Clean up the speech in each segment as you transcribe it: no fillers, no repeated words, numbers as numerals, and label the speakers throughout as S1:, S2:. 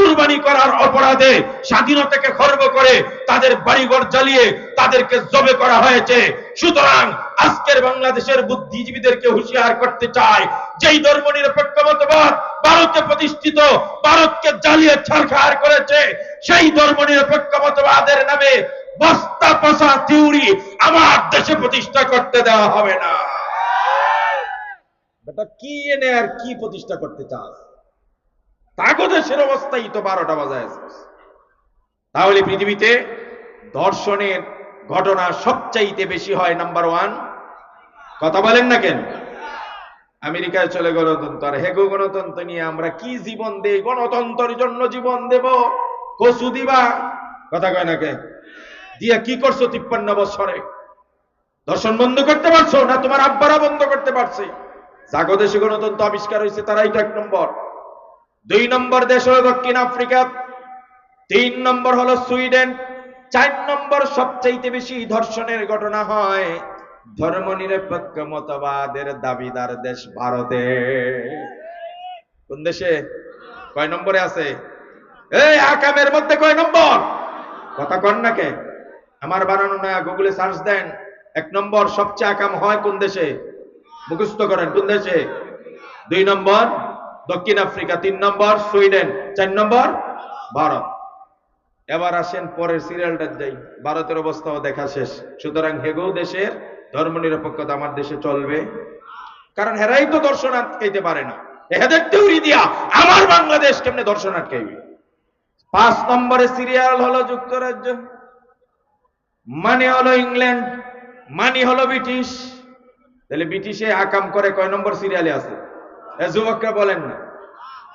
S1: কুরবানি করার অপরাধে স্বাধীনতাকে খর্ব করে তাদের বাড়িঘর জ্বালিয়ে তাদেরকে জবে করা হয়েছে। সুতরাং আজকের বাংলাদেশের বুদ্ধিজীবীদেরকে হুঁশিয়ার করতে চাই, যেই ধর্মনিরপেক্ষ মতবাদ ভারতে প্রতিষ্ঠিত, ভারতকে জ্বালিয়ে ছারখার করেছে, সেই ধর্মনিরপেক্ষ মতবাদের নামে বস্তা পচা থিওরি আমার দেশে প্রতিষ্ঠা করতে দেওয়া হবে না। বেটা কি এনে আর কি প্রতিষ্ঠা করতে চাস? তাগো দেশের অবস্থাই তো 12টা বাজায়। তাহলে পৃথিবীতে ধর্ষণের ঘটনা সবচাইতে বেশি হয় নাম্বার 1। কথা বলেন না কেন? আমেরিকায় চলে গণতন্ত্র, আর হেগো গণতন্ত্র নিয়ে আমরা কি জীবন দেই? গণতন্ত্রের জন্য জীবন দেব, কসু দিবা? কথা কয় না কে? দিয়া কি করছো 53 বছরে? ধর্ষণ বন্ধ করতে পারছো না? তোমার আব্বারা বন্ধ করতে পারছে? জাগো দেশে গণতন্ত্র আবিষ্কার হয়েছে তারাই তো 1 নম্বর। 2 নম্বর দেশ হলো দক্ষিণ আফ্রিকা, 3 নম্বর হলো সুইডেন, 4 নম্বর সবচাইতে বেশি ধর্ষণের ঘটনা হয় ধর্মনিরপেক্ষ মতবাদের দাবিদার দেশ ভারতে। কোন দেশে? কয় নম্বরে আছে? এই আকামের মধ্যে কয় নম্বর? কথা কন না কে? আমার বানানো না, গুগলে সার্চ দেন। 1 নম্বর সবচেয়ে আকাম হয় কোন দেশে? মুখস্থ করেন কোন দেশে? 2 নম্বর দক্ষিণ আফ্রিকা, 3 নম্বর সুইডেন, 4 নম্বর ভারত। এবার আসেন পরের সিরিয়ালটা যাই। ভারতের অবস্থাও দেখা শেষ। সুতরাং হেগো দেশের ধর্মনিরপেক্ষতা আমার দেশে চলবে, কারণ হেরাই তো দর্শন আটকাইতে পারে না। এদের থিওরি দিয়া আমার বাংলাদেশ কেমনে দর্শন আটকাইবে? 5 নম্বরে সিরিয়াল হলো যুক্তরাজ্য, মানে হলো ইংল্যান্ড, মানে হলো ব্রিটিশ। তাহলে ব্রিটিশে আকাম করে কয় নম্বর সিরিয়ালে আছে? যুবকরা বলেন না,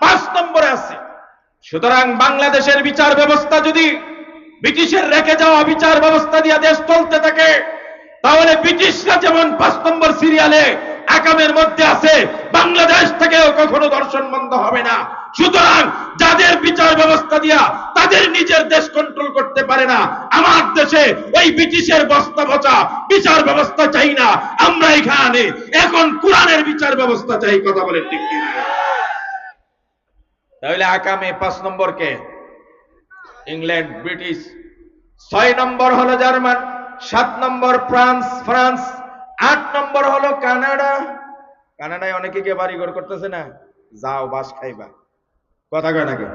S1: 5 নম্বরে আছে। সুতরাং বাংলাদেশের বিচার ব্যবস্থা যদি ব্রিটিশের রেখে যাওয়া বিচার ব্যবস্থা দিয়ে দেশ চলতে থাকে, তাহলে ব্রিটিশরা যেমন 5 নম্বর সিরিয়ালে আকামের মধ্যে আছে, বাংলাদেশ থেকেও কখনো দর্শন বন্ধ হবে না। সুতরাং যাদের বিচার ব্যবস্থা দিয়া তাদের নিজের দেশ কন্ট্রোল করতে পারে না, আমার দেশে ওই ব্রিটিশের বস্তা পচা বিচার ব্যবস্থা চাই না। আমরা এখানে এখন কোরআনের বিচার ব্যবস্থা চাই। কথা বলেন ঠিক কি? তাহলে আকামে 5 নম্বর কে? England, British. 6 নম্বর হলো জার্মান, 7 নম্বর ফ্রান্স, 8 নম্বর হলো কানাডা। কানাডায় অনেকে কে বাড়িঘর করতেছে না? যাও বাস খাইবা। কথা কয় নাকি?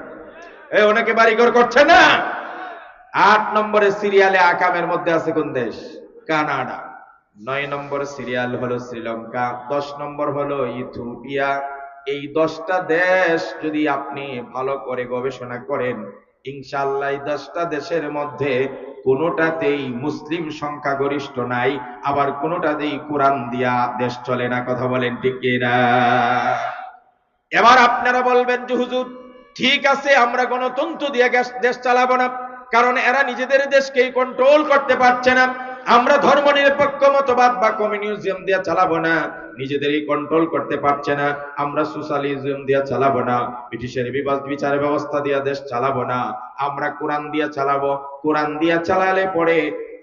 S1: এই অনেকে বাড়িঘর করছে না। 8 নম্বরের সিরিয়ালে আকামের মধ্যে আছে কোন দেশ? কানাডা। 9 নম্বর সিরিয়াল হলো শ্রীলঙ্কা, 10 নম্বর হলো ইথিওপিয়া। এই 10টা দেশ যদি আপনি ভালো করে গবেষণা করেন, ইনশাআল্লাহ 10টা দেশের মধ্যে কোনোটাতেই মুসলিম সংখ্যাগরিষ্ঠ নাই, আবার কোনোটাতেই কোরআন দিয়া দেশ চলে না। কথা বলেন ঠিক কিনা? এবার আপনারা বলবেন যে হুজুর ঠিক আছে, আমরা গণতন্ত্র দিয়ে দেশ চালাবো না, কারণ এরা নিজেদের দেশকেই কন্ট্রোল করতে পারছে না। আমরা ধর্মনিরপেক্ষ মতবাদ বা কমিউনিজম দিয়ে চালাবো না, নিজেদেরই কন্ট্রোল করতে পারছে না। আমরা সোশ্যালিজম দিয়ে চালাবো না, ব্রিটিশের বিচার ব্যবস্থা দিয়ে দেশ চালাবো না, আমরা কোরআন দিয়ে চালাবো। কোরআন দিয়ে চালালে পরে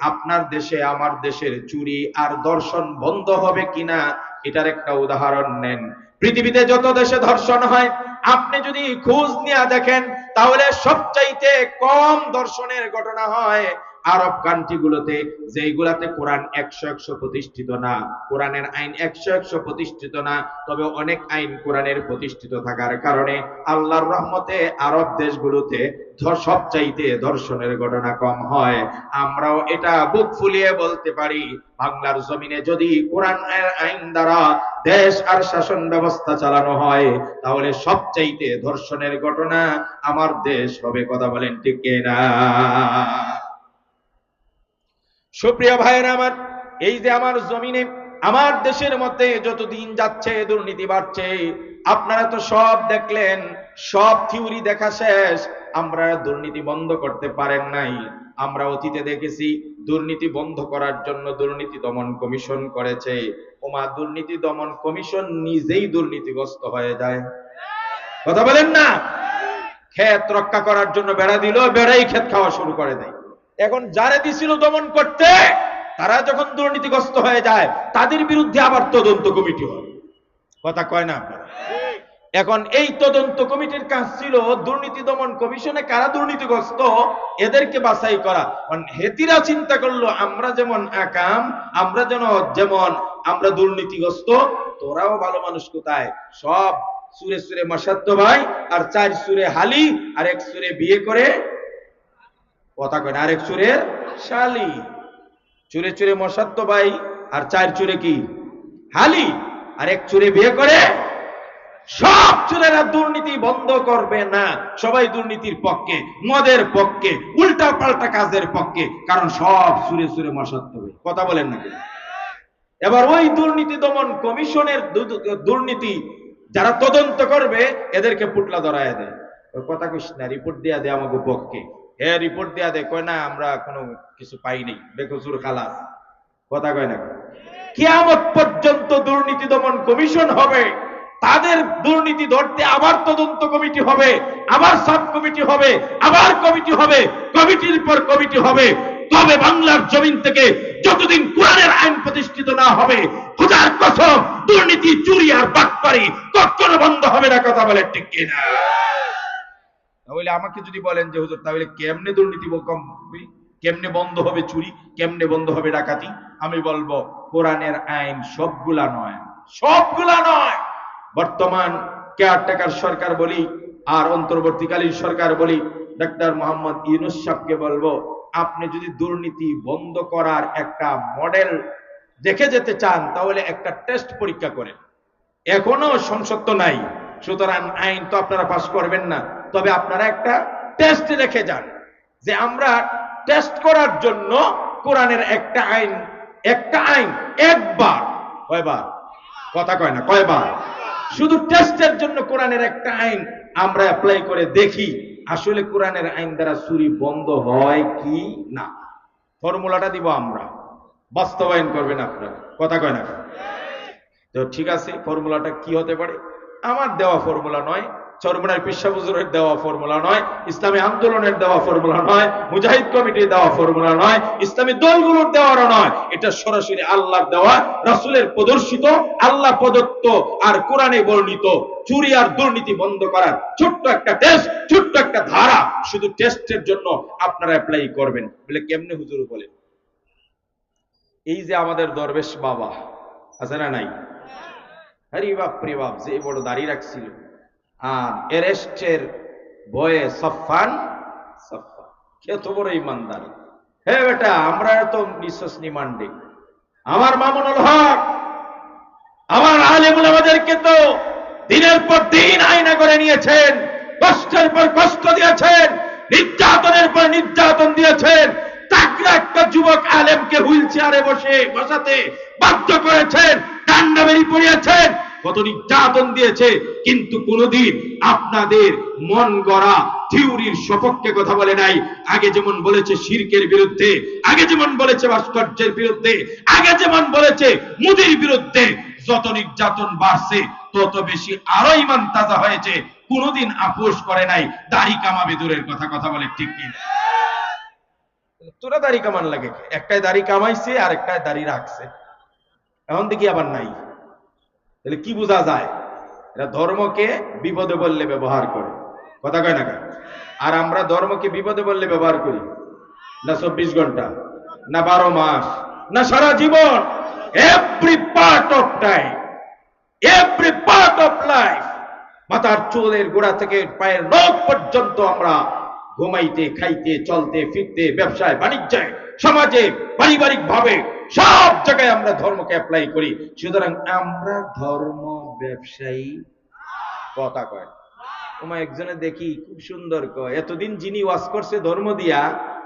S1: আপনার দেশে আমার দেশের চুরি আর ধর্ষণ বন্ধ হবে কিনা এটার একটা উদাহরণ নেন। পৃথিবীতে যত দেশে ধর্ষণ হয় আপনি যদি খোঁজ নিয়ে দেখেন, তাহলে সবচাইতে কম ধর্ষণের ঘটনা হয় আরব কান্ট্রিগুলোতে, যেইগুলাতে কোরআন 100% প্রতিষ্ঠিত না, কোরআনের আইন 100% প্রতিষ্ঠিত না। তবে অনেক আইন কোরআনের প্রতিষ্ঠিত থাকার কারণে আল্লাহর রহমতে আরব দেশগুলোতে সবচাইতে ধর্ষণের ঘটনা কম হয়। আমরাও এটা বুক ফুলিয়ে বলতে পারি, বাংলার জমিনে যদি কোরআনের আইন দ্বারা দেশ আর শাসন ব্যবস্থা চালানো হয়, তাহলে সবচাইতে ধর্ষণের ঘটনা আমার দেশ হবে। কথা বলেন ঠিক কিনা? সুপ্রিয় ভাইয়েরা আমার, এই যে আমার জমিনে আমার দেশের মধ্যে যত দিন যাচ্ছে দুর্নীতি বাড়ছে, আপনারা তো সব দেখলেন, সব থিওরি দেখা শেষ। আমরা দুর্নীতি বন্ধ করতে পারেন নাই। আমরা অতীতে দেখেছি দুর্নীতি বন্ধ করার জন্য দুর্নীতি দমন কমিশন করেছে। ওমা, দুর্নীতি দমন কমিশন নিজেই দুর্নীতিগ্রস্ত হয়ে যায়। কথা বলেন না? ক্ষেত রক্ষা করার জন্য বেড়া দিল, বেড়াই ক্ষেত খাওয়া শুরু করে দেয়। এখন যারা দিছিল দমন করতে, তারা যখন দুর্নীতিগ্রস্ত হয়ে যায় তাদের বিরুদ্ধে আবার তদন্ত কমিটি হয়। কথা কয় না আপনারা? এখন এই তদন্ত কমিটির কাজ ছিল দুর্নীতি দমন কমিশনে কারা দুর্নীতিগ্রস্ত এদেরকে বাছাই করা। হেতিরা চিন্তা করলো আমরা যেমন আকাম, আমরা যেমন আমরা দুর্নীতিগ্রস্ত, তোরাও ভালো মানুষ কোথায়, সব সুরে সুরে মাসাত্ত ভাই আর 4 সুরে হালি আর 1 সুরে বিয়ে করে, কথা কয় না, আরেক সুরের শালি, চুরে চুরে মশাত্ত ভাই আর 4 চুরে কি হালি আর 1 চুরে বিয়ে করে। সব চুরেরা দুর্নীতি বন্ধ করবে না, সবাই দুর্নীতির পক্ষে, মদের পক্ষে, উল্টা পাল্টা কাজের পক্ষে, কারণ সব সুরে সুরে মশাত্ত ভাই, কথা বলেন না। এবার ওই দুর্নীতি দমন কমিশনের দুর্নীতি যারা তদন্ত করবে এদেরকে পুটলা ধরায় দেয়, কথা কইস না, রিপোর্ট দেয়া দেয় আমাকে পক্ষে, হ্যাঁ রিপোর্ট দেয়া দেয়, কয় না আমরা কোনো কিছু পাই নাই, বেকসুর খালাস, কথা কয় না। কিয়ামত পর্যন্ত দুর্নীতি দমন কমিশন হবে, তাদের দুর্নীতি ধরতে আবার তদন্ত কমিটি হবে, আবার সাব কমিটি হবে, আবার কমিটি হবে, কমিটির পর কমিটি হবে। তবে বাংলার জমিন থেকে যতদিন কোরআনের আইন প্রতিষ্ঠিত না হবে, খোদার কসম দুর্নীতি, চুরি আর বাটপারি কখনো বন্ধ হবে না, কথা বলে ঠিক কিনা? তাহলে আমাকে যদি বলেন যে হুজুর তাহলে কেমনে দুর্নীতি কম হবে, কেমনে বন্ধ হবে চুরি, কেমনে বন্ধ হবে ডাকাতি, আমি বলবো কোরআনের আইন সবগুলা নয়, সবগুলা নয়। বর্তমান কেয়ারটেকার সরকার বলি আর অন্তর্বর্তীকালীন সরকার বলি, ডক্টর মোহাম্মদ ইউনূস সাহেবকে বলবো, আপনি যদি দুর্নীতি বন্ধ করার একটা মডেল দেখে যেতে চান তাহলে একটা টেস্ট পরীক্ষা করেন। এখনো সংসদ তো নাই, সুতরাং আইন তো আপনারা পাস করবেন না, তবে আপনারা একটা টেস্ট রেখে যান যে আমরা টেস্ট করার জন্য কোরআনের একটা আইন একবার, কয়বার, কথা কয় না, কয়বার, শুধু টেস্টের জন্য কোরআনের একটা আইন আমরা অ্যাপ্লাই করে দেখি আসলে কোরআনের আইন দ্বারা চুরি বন্ধ হয় কি না। ফর্মুলাটা দিব আমরা, বাস্তবায়ন করবেন আপনারা, কথা কয় না। তো ঠিক আছে, ফর্মুলাটা কি হতে পারে? আমার দেওয়া ফর্মুলা নয়, চরমনার পিসা হুজুরের দেওয়া ফর্মুলা নয়, ইসলামী আন্দোলনের দেওয়া ফর্মুলা নয়, মুজাহিদ কমিটির দেওয়া ফর্মুলা নয়, ইসলামী দলগুলোর দেওয়ারও নয়, এটা সরাসরি আল্লাহর দেওয়া, রাসূলের প্রদর্শিত, আল্লাহ প্রদত্ত আর কোরআনে বর্ণিত চুরি আর দুর্নীতি বন্ধ করার ছোট্ট একটা টেস্ট, ছোট্ট একটা ধারা। শুধু টেস্টের জন্য আপনারা অ্যাপ্লাই করবেন। বলে কেমনে হুজুর বলেন? এই যে আমাদের দরবেশ বাবা আছে না নাই, আরে বাপ রে বাপ, যে বড় দাড়ি রাখছিল আর এরেস্টের ভয়ে সফান কত বড় ইমানদার। হে বেটা, আমরা তো বিশ্বাস নি মান্ডে, আমার মামুনুল হক, আমার আলেমুল আমাদেরকে তো দিনের পর দিন আয়না করে নিয়েছেন, কষ্টের পর কষ্ট দিয়েছেন, নির্যাতনের পর নির্যাতন দিয়েছেন। তাকরা একটা যুবক আলেমকে হুইল চেয়ারে বসাতে বাধ্য করেছেন, ডান্ডা বেরি পড়িয়েছেন, কত নির্যাতন দিয়েছে, কিন্তু কোনদিন আপনাদের মন গড়া থিওরির সপক্ষে কথা বলে নাই। আগে যেমন বলেছে শিরকের বিরুদ্ধে, আগে যেমন বলেছে ভাস্কর্যের বিরুদ্ধে, আগে যেমন বলেছে মুদির বিরুদ্ধে, যত নির্যাতন বাড়ছে তত বেশি আরো ইমান তাজা হয়েছে, কোনদিন আপোষ করে নাই। দাড়ি কামাবে দূরের কথা, কথা বলে ঠিক কিনা? তোরা দাড়ি কামান লাগে, একটাই দাড়ি কামাইছে আর একটাই দাড়ি রাখছে, এখন দেখি আবার নাই। তাহলে কি বোঝা যায়? এরা ধর্মকে বিপদে বললে ব্যবহার করে, কথা কয় না। আর আমরা ধর্মকে বিপদে বললে ব্যবহার করি না 24 ঘন্টা, না 12 মাস, না সারা জীবন, every part of time, every part of life, মাথার চুলের গোড়া থেকে পায়ের নখ পর্যন্ত আমরা ঘুমাইতে, খাইতে, চলতে, ফিরতে, ব্যবসায় বাণিজ্যে, সমাজে, পারিবারিক ভাবে সব জায়গায় আমরা ধর্মকে অ্যাপ্লাই করি। সুতরাং আমরা ধর্ম ব্যবসায়ী, কথা কয়। তোমার একজনে দেখি খুব সুন্দর কয়, এতদিন যিনি ওয়াজ করছে ধর্ম দিয়া,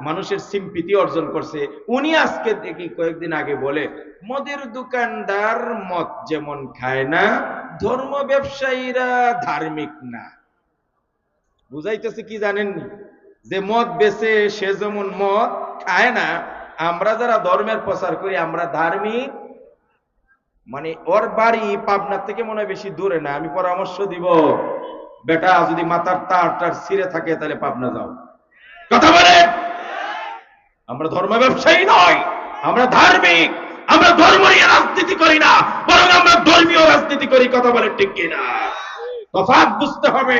S1: মানুষের সিম্পিতি অর্জন করছে, উনি আজকে দেখি কয়েকদিন আগে বলে মদের দোকানদার মদ যেমন খায় না, ধর্ম ব্যবসায়ীরা ধার্মিক না। বুঝাইতেছে কি জানেননি? যে মদ বেচে সে যেমন মদ খায় না, আমরা যারা ধর্মের প্রচার করি আমরা ধার্মিক। মানে ওর বাড়ি পাবনার থেকে মনে হয় বেশি দূরে না। আমি পরামর্শ দিব, বেটা যদি মাথার তার ছিঁড়ে থাকে তাহলে পাবনা যাও, কথা বলে। আমরা ধর্ম ব্যবসায়ী নয়, আমরা ধার্মিক। আমরা ধর্ম নিয়ে রাজনীতি করি না, বরং আমরা ধর্মীয় রাজনীতি করি, কথা বলে ঠিক কিনা? তফাৎ বুঝতে হবে।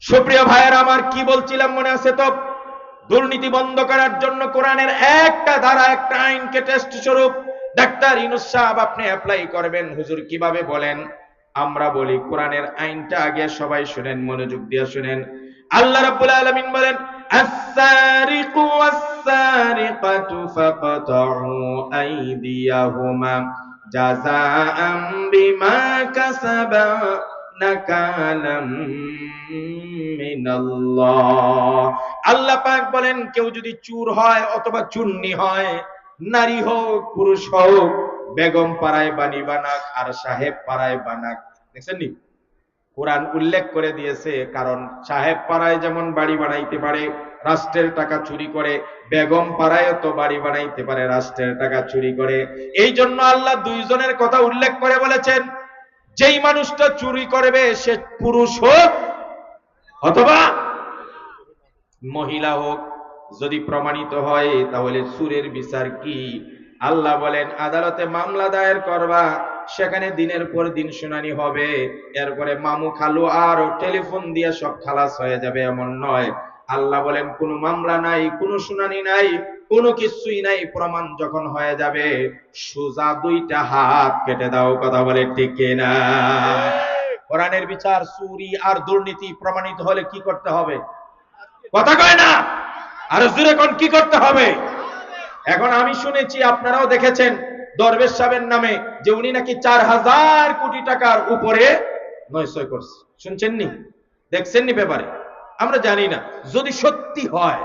S1: সুপ্রিয় ভাইয়েরা আমার, কি বলছিলাম মনে আছে তো? দুর্নীতি বন্ধ করার জন্য কোরআনের একটা ধারা, একটা আইনকে টেস্ট স্বরূপ ডাক্তার ইউনূস সাহেব আপনি অ্যাপ্লাই করবেন। হুজুর কিভাবে বলেন? আমরা বলি কোরআনের আইনটা আগে সবাই শুনেন, মনোযোগ দিয়ে শুনেন। আল্লাহ রাব্বুল আলামিন বলেন, আস-সারিকু ওয়াস-সারিকাতু ফাকতাউ আইদিয়াহুমা জাযাআম বিমা কাসাবা নাকালাম মিনাল্লাহ। আল্লাহ পাক বলেন, কেউ যদি চুর হয় অথবা চুন্নি হয়, নারী হোক পুরুষ হোক, বেগম পাড়ায় বাণী বানাক আর সাহেব পাড়ায় বানাক, দেখছেন নি? কোরআন উল্লেখ করে দিয়েছে, কারণ সাহেব পাড়ায় যেমন বাড়ি বানাইতে পারে রাষ্ট্রের টাকা চুরি করে, বেগম পাড়ায়ও তো বাড়ি বানাইতে পারে রাষ্ট্রের টাকা চুরি করে। এই জন্য আল্লাহ দুইজনের কথা উল্লেখ করে বলেছেন, যেই মানুষটা চুরি করবে সে পুরুষ হোক অথবা মহিলা হোক, যদি প্রমাণিত হয় তাহলে চুরের বিচার কি? আল্লাহ বলেন, আদালতে মামলা দায়ের করবা, সেখানে দিনের পর দিন শুনানি হবে, এরপরে মামু খালু আর টেলিফোন দিয়ে সব খালাস হয়ে যাবে এমন নয়। আল্লাহ বলেন, কোনো মামলা নাই, কোনো শুনানি নাই, কোনো কিছুই নাই, প্রমাণ যখন হয়ে যাবে সোজা দুইটা হাত কেটে দাও। কথা বলে ঠিক কিনা? কোরআনের বিচার চুরি আর দুর্নীতি প্রমাণিত হলে কি করতে হবে? কথা কয় না? আর জোরে কোন কি করতে হবে? এখন আমি শুনেছি, আপনারাও দেখেছেন, দরবেশ সাহেবের নামে যে উনি নাকি 4000 কোটি টাকার উপরে নয়সয় করছে। শুনছেন নি? দেখছেন নি ব্যাপারে? আমরা জানি না। যদি সত্যি হয়,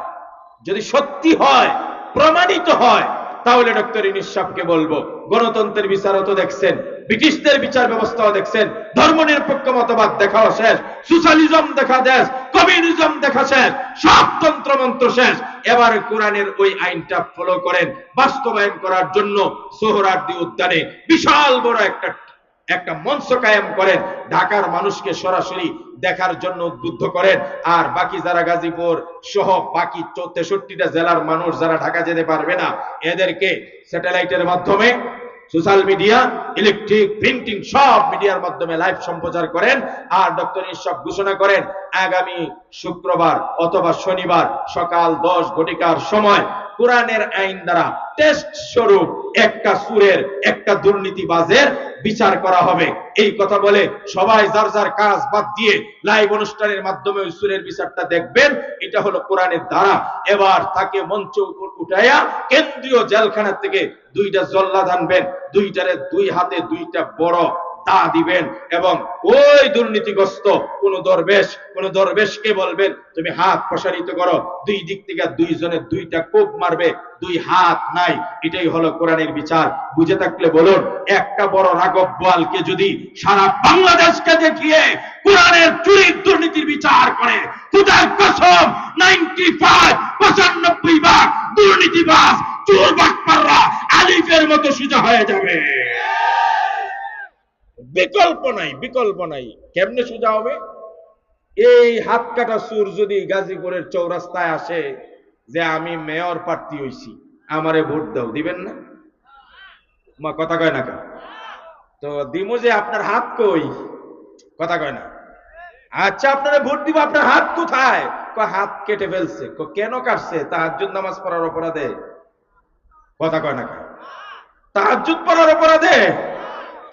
S1: যদি সত্যি হয়, প্রমাণিত হয়, তাহলে ডক্টর ইউনূস সাহেবকে বলবো, গণতন্ত্রের বিচারও তো দেখছেন, ব্রিটিশদের বিচার ব্যবস্থাও দেখছেন, ধর্মনিরপেক্ষ মতবাদ দেখাও শেষ, সোশ্যালিজম দেখা শেষ, কমিউনিজম দেখা শেষ, সব তন্ত্রমন্ত্র শেষ। এবার কোরআনের ওই আইনটা ফলো করেন, বাস্তবায়ন করার জন্য সোহরাওয়ার্দী উদ্যানে বিশাল বড় একটা মঞ্চ কায়েম করেন, ঢাকার মানুষকে সরাসরি দেখার জন্য উদ্বুদ্ধ করেন। আর বাকি যারা গাজীপুর সহ বাকি 63টা জেলার মানুষ যারা ঢাকা যেতে পারবে না, এদেরকে স্যাটেলাইটের মাধ্যমে, সোশ্যাল মিডিয়া, ইলেকট্রিক, প্রিন্টিং সব মিডিয়ার মাধ্যমে লাইভ সম্প্রচার করেন। আর ডক্টর ইউনূস সাহেব ঘোষণা করেন, আগামী শুক্রবার অথবা শনিবার সকাল 10 ঘটিকার সময় কোরআনের আইন দ্বারা টেস্ট স্বরূপ একটা সুরের, একটা দুর্নীতিবাজের বিচার করা হবে। এই কথা বলে সবাই যার যার কাজ বাদ দিয়ে লাইভ অনুষ্ঠানের মাধ্যমে ওই সুরের বিচারটা দেখবেন। এটা হলো কোরআনের ধারা। এবার তাকে মঞ্চ উপর উঠাইয়া কেন্দ্রীয় জেলখানা থেকে 2টা জল্লাদ আনবেন, দুইটারে 2 হাতে 2টা বড় দা দিবেন, এবং ওই দুর্নীতিগ্রস্ত কোন দরবেশকে বলবেন, তুমি হাত প্রসারিত করো, 2 দিক থেকে 2 জনে 2টা কোপ মারবে, 2 হাত নাই। এটাই হলো কোরআনের বিচার। বুঝে থাকলে বলুন, একটা বড় রাঘব বোয়ালকে যদি সারা বাংলাদেশকে দেখিয়ে কোরআনের চুরির দুর্নীতির বিচার করে, খোদার কসম 95 ভাগ দুর্নীতিবাজ চোর বাটপাররা আলিফের মতো সোজা হয়ে যাবে। বিকল্প নাই, বিকল্প নাই। কেমনে সোজা হবে? এই হাত কাটা সুর যদি গাজীপুরের চৌরাস্তায় আসে যে আমি মেয়র প্রার্থী হইছি, আমারে ভোট দাও, দিবেন না? মা কথা কয় না কেন? তো দিমু যে আপনার হাত কই? কথা কয় না। আচ্ছা, আপনারা ভোট দিব, আপনার হাত কোথায়? হাত কেটে ফেলছে। কেন কাটছে? তাহাজ্জুদ নামাজ পড়ার অপরাধে। কথা কয় না কেন? তাহাজ্জুদ পড়ার অপরাধে?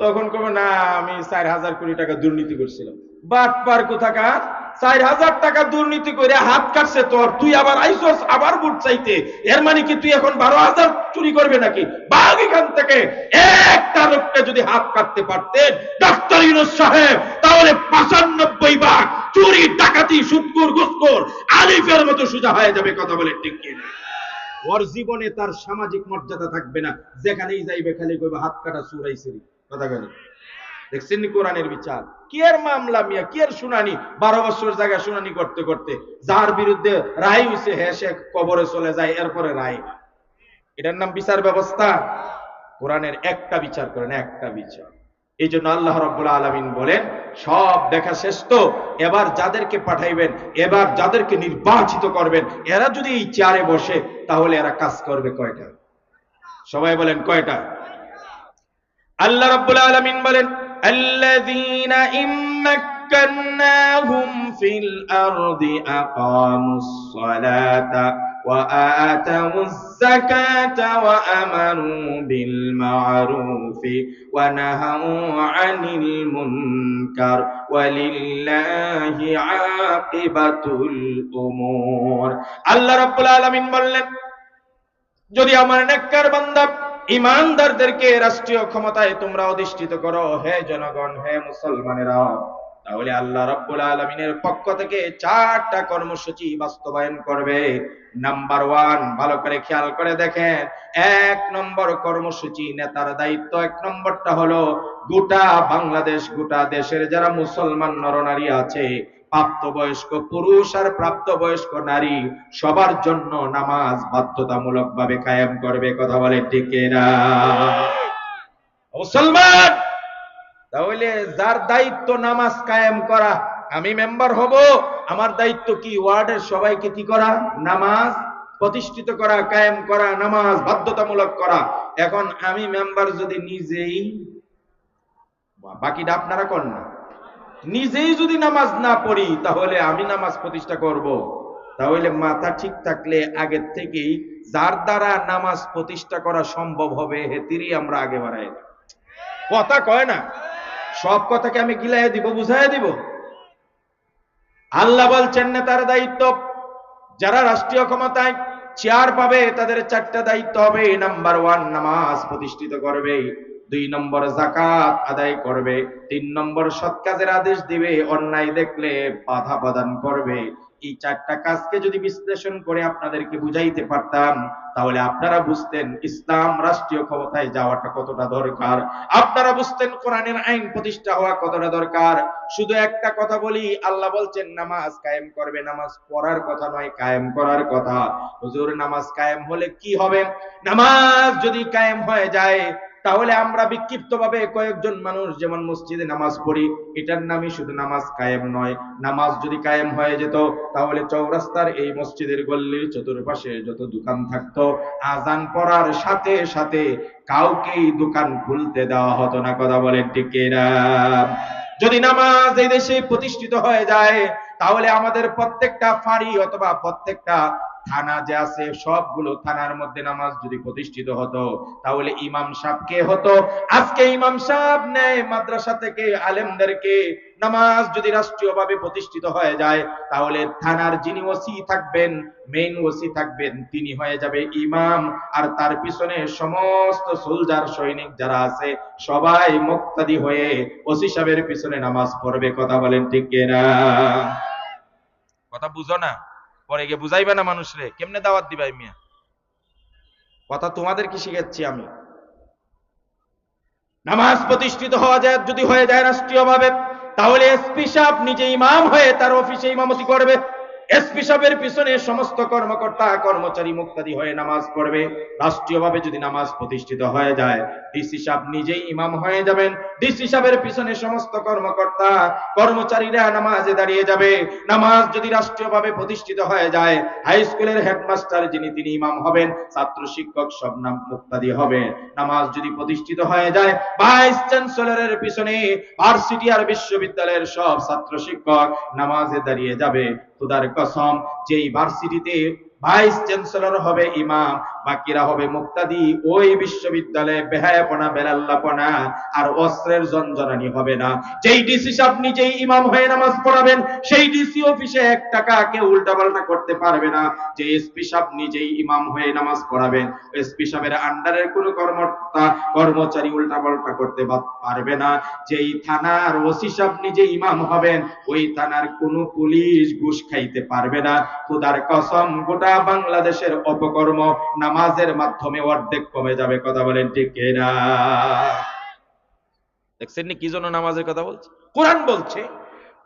S1: তখন কবে না আমি 4000 কোটি টাকা দুর্নীতি করছিলাম। বাটপার কোথাকার, 4000 টাকা দুর্নীতি করে হাত কাটছে তোর, তুই আবার আইসস আবার ভোট চাইতে। এর মানে কি তুই এখন 12,000 চুরি করবে নাকি? বাঘ এখান থেকে। একটা লোককে যদি হাত কাটতে পারতেন ডক্টর ইউনূস সাহেব, তাহলে 95 ভাগ চুরি, ডাকাতি, সুদখোর, ঘুষখোর আলিফের মতো সোজা হয়ে যাবে। কথা বলে ঠিক কিনা? ওর জীবনে তার সামাজিক মর্যাদা থাকবে না, যেখানেই যাইবে খালি কইবে হাত কাটা চুরাইছে। কথা বলে দেখছেন কোরআনের বিচার? কি এর মামলা মিয়া, কি এর শুনানি? 12 বছর জায়গায় শুনানি করতে করতে যার বিরুদ্ধে রায় হইছে হে সে কবরে চলে যায়, এরপরে রায়। এটার নাম বিচার ব্যবস্থা? কোরআনের একটা বিচার করেন, একটা বিচার। এই জন্য আল্লাহ রাব্বুল আলামিন বলেন, সব দেখা শেষ তো, এবার যাদেরকে পাঠাইবেন, এবার যাদেরকে নির্বাচিত করবেন, এরা যদি এই চেয়ারে বসে তাহলে এরা কাজ করবে কয়টা? সবাই বলেন কয়টা? আল্লাহ রাব্বুল আলামিন বলেন, الذين إن مكناهم في الأرض أقاموا الصلاة وآتوا الزكاة وأمروا بالمعروف ونهوا عن المنكر ولله عاقبة الأمور আল্লাহ রাব্বুল আলামিন বললেন, যদি আমার নেককার বান্দা ইমানদারদেরকে রাষ্ট্রীয় ক্ষমতায় তোমরা অধিষ্ঠিত করো, হে জনগণ, হে মুসলমানেরা, তাহলে আল্লাহ রাব্বুল আলামিনের পক্ষ থেকে 4টা কর্মসূচি বাস্তবায়ন করবে। নাম্বার 1, ভালো করে খেয়াল করে দেখেন, 1 নম্বর কর্মসূচি, নেতার দায়িত্ব 1 নম্বরটা হলো গোটা বাংলাদেশ, গোটা দেশের যারা মুসলমান নরনারী আছে, প্রাপ্তবয়স্ক পুরুষ আর প্রাপ্তবয়স্ক নারী, সবার জন্য নামাজ বাধ্যতামূলক ভাবে কায়েম করবে। কথা বলে ঠিক না মুসলমান? তাহলে যার দায়িত্ব নামাজ কায়েম করা, আমি মেম্বার হব, আমার দায়িত্ব কি? ওয়ার্ডের সবাইকে কি করা? নামাজ প্রতিষ্ঠিত করা, কায়েম করা, নামাজ বাধ্যতামূলক করা। এখন আমি মেম্বার যদি নিজেই, বাকিটা আপনারা করেন না, নিজেই যদি নামাজ না পড়ি, তাহলে আমি নামাজ প্রতিষ্ঠা করব? তাহলে মাথা ঠিক থাকলে আগের থেকেই যার দ্বারা নামাজ প্রতিষ্ঠা করা সম্ভব হবে হেতিরই আমরা আগে বাড়াই। কথা কয় না, সব কথাকে আমি গিলাই দিব, বুঝাই দিব। আল্লাহ বলছেন নেতার দায়িত্ব, যারা রাষ্ট্রীয় ক্ষমতায় চেয়ার পাবে তাদের 4টা দায়িত্ব হবে। নাম্বার 1, নামাজ প্রতিষ্ঠিত করবে। 2 নম্বর, যাকাত আদায় করবে। 3 নম্বর, সৎ কাজের আদেশ দিবে, অন্যায় দেখলে বাধা প্রদান করবে। এই 4টা কাজকে যদি বিশ্লেষণ করে আপনাদেরকে বুঝাইতে পারতাম, তাহলে আপনারা বুঝতেন ইসলাম রাষ্ট্রীয় ক্ষমতায় যাওয়াটা কতটা দরকার, আপনারা বুঝতেন কোরআনের আইন প্রতিষ্ঠা হওয়া কতটা দরকার। শুধু একটা কথা বলি, আল্লাহ বলছেন নামাজ কায়েম করবে, নামাজ পড়ার কথা নয়, কায়েম করার কথা। হুজুর, নামাজ কায়েম হলে কি হবে? নামাজ যদি কায়েম হয়ে যায়, তাহলে আমরা বিক্ষিপ্তভাবে কয়েকজন মানুষ যেমন মসজিদে নামাজ পড়ি, এটার নামই শুধু নামাজ কায়েম নয়। নামাজ যদি কায়েম হয়ে যেত, তাহলে চৌরাস্তার এই মসজিদের গল্লির চতুর্পাশে যত দোকান থাকতো, আজান পড়ার সাথে সাথে কাউকেই দোকান খুলতে দেওয়া হতো না। কথা বলেন ঠিক না? যদি নামাজ এই দেশে প্রতিষ্ঠিত হয়ে যায়, তাহলে আমাদের প্রত্যেকটা ফাঁড়ি অথবা প্রত্যেকটা থানা যে আছে, সবগুলো থানার মধ্যে নামাজ যদি প্রতিষ্ঠিত হতো, তাহলে ইমাম সাহেব কে হতো? আজকে ইমাম সাহেব নেয় মাদ্রাসা থেকে আলেমদেরকে। নামাজ যদি রাষ্ট্রীয়ভাবে প্রতিষ্ঠিত হয়ে যায়, তাহলে থানার যিনি ওসি থাকবেন, মেইন ওসি থাকবেন, তিনি হয়ে যাবে ইমাম, আর তার পিছনে সমস্ত সোলজার সৈনিক যারা আছে সবাই মুক্তাদি হয়ে ওসি সাহেবের পিছনে নামাজ পড়বে। কথা বলেন ঠিক কিনা? কথা বুঝো না? পরে গিয়ে বুঝাইবে না মানুষরে, কেমনে দাওয়াত দিবাই মিয়া? কথা তোমাদেরকে শিখাচ্ছি আমি। নামাজ প্রতিষ্ঠিত হওয়া যায় যদি হয়ে যায় রাষ্ট্রীয়ভাবে, তাহলে এসপি সাহেব নিজে ইমাম হয়ে তার অফিসে ইমামতি করবে। এসপি সাহেবের পিছনে সমস্ত কর্মকর্তা কর্মচারী মুক্তাদি হয়ে নামাজ পড়বে। রাষ্ট্রীয়ভাবে যদি নামাজ প্রতিষ্ঠিত হয়ে যায়, ডিসি সাহেব নিজেই ইমাম হয়ে যাবেন, ডিসি সাহেবের পিছনে সমস্ত কর্মকর্তা কর্মচারীরা নামাজে দাঁড়িয়ে যাবে। নামাজ যদি রাষ্ট্রীয়ভাবে প্রতিষ্ঠিত হয়ে যায়, হাই স্কুলের হেডমাস্টার যিনি তিনি ইমাম হবেন, ছাত্র শিক্ষক সব নাম মুক্তাদি হবে। নামাজ যদি প্রতিষ্ঠিত হয়ে যায়, ভাইস চ্যান্সেলরের পিছনে ভার্সিটি আর বিশ্ববিদ্যালয়ের সব ছাত্র শিক্ষক নামাজে দাঁড়িয়ে যাবে। খুদার কসম, যেই ভার্সিটিতে ভাইস চ্যান্সেলর হবে ইমাম, বাকিরা হবে মুক্তাদি, ওই বিশ্ববিদ্যালয়ে বেহায়াপনা, বেলাল্লাপনা আর অস্ত্রের জঞ্জনানি হবে না। যেই ডিসি সাহেব নিজেই ইমাম হয়ে নামাজ পড়াবেন, সেই ডিসি অফিসে 1 টাকা কেউ উল্টাপাল্টা করতে পারবে না। যে এসপি সাহেব নিজেই ইমাম হয়ে নামাজ পড়াবেন, এসপি সাহেবের আন্ডারের কোনো কর্মকর্তা কর্মচারী উল্টাপাল্টা করতে পারবে না। যেই থানার ওসি সাহেব নিজে ইমাম হবেন, ওই থানার কোনো পুলিশ ঘুষ খাইতে পারবে না। খুদার কসম, গোটা বাংলাদেশের অপকর্ম নামাজের মাধ্যমে অর্ধেক কমে যাবে। কথা বলেন ঠিক কিনা? দেখছেন কি জন্য নামাজের কথা বলছে? কোরআন বলছে,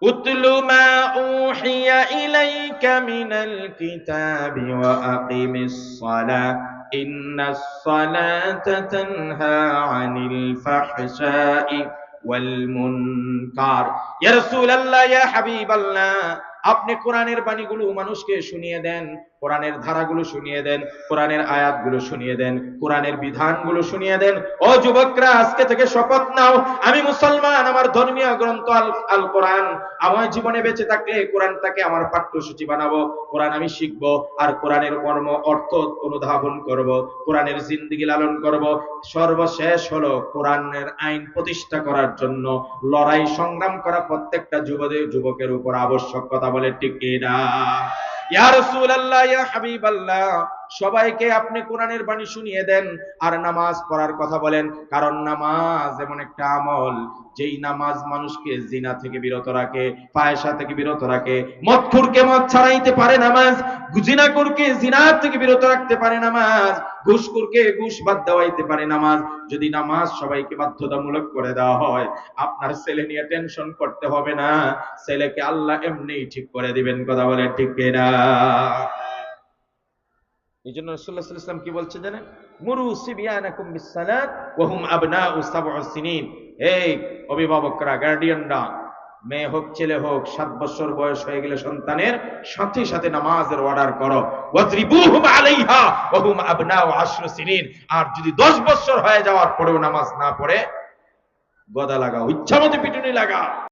S1: উতলু মা উহিয়া ইলাইকা মিনাল কিতাবি ওয়া আকিমিস সালাহ ইন্নাস সালাতা তানহা আনিল ফাহশাই ওয়াল মুনকার। ইয়া রাসূলুল্লাহ, ইয়া হাবিবাল্লাহ, আপনি কোরআনের বাণীগুলো মানুষকে শুনিয়ে দেন, কোরআনের ধারাগুলো শুনিয়ে দেন, কোরআনের আয়াতগুলো শুনিয়ে দেন, কোরআনের বিধানগুলো শুনিয়ে দেন। ও যুবকরা, আজকে থেকে শপথ নাও, আমি মুসলমান, আমার ধর্মীয় গ্রন্থ আল কোরআন, আমার জীবনে বেঁচে থাকলে কোরআনটাকে আমার পাঠ্যসূচি বানাবো, কোরআন আমি শিখবো, আর কোরআনের কর্ম অর্থ অনুধাবন করব, কোরআনের জিন্দেগি লালন করব। সর্বশেষ হলো কোরআনের আইন প্রতিষ্ঠা করার জন্য লড়াই সংগ্রাম করা প্রত্যেকটা যুবকের উপর আবশ্যক। কথা বলে ঠিক কিনা? ইয়া রাসূলুল্লাহ, ইয়া হাবিবাল্লাহ, সবাইকে আপনি কোরআনের বাণী শুনিয়ে দেন আর নামাজ পড়ার কথা বলেন, কারণ নামাজ এমন একটা আমল যেই নামাজ মানুষকে জিনা থেকে বিরত রাখে, ফায়সা থেকে বিরত রাখে, মদখুরকে মদ ছাড়াইতে পারে নামাজ, জিনাকুরকে জিনা থেকে বিরত রাখতে পারে নামাজ, ঘুষখোরকে ঘুষ বাদ দেওয়াইতে পারে নামাজ। যদি নামাজ সবাইকে বাধ্যতামূলক করে দেওয়া হয়, আপনার ছেলে নিয়ে টেনশন করতে হবে না, ছেলেকে আল্লাহ এমনিই ঠিক করে দিবেন। কথা বলে ঠিক কিনা? এই জন্য রাসূলুল্লাহ সাল্লাল্লাহু আলাইহি ওয়াসাল্লাম কি বলছে জানেন? মুরু সিবিয়ানাকুম বিসসালাত ওয়া হুম আবনাউ সাব'উ সিনিন। এই অভিভাবকরা, গার্ডিয়ানরা, মেয়ে হোক ছেলে হোক, 7 বছর বয়স হয়ে গেলে সন্তানের সাথে সাথে নামাজের অর্ডার করো। ওয়াজরিবুহুম আলাইহা ওয়া হুম আবনাউ 10 সিনিন। আর যদি 10 বছর হয়ে যাওয়ার পরেও নামাজ না পড়ে, গদা লাগাও, ইচ্ছামতো পিটুনি লাগাও।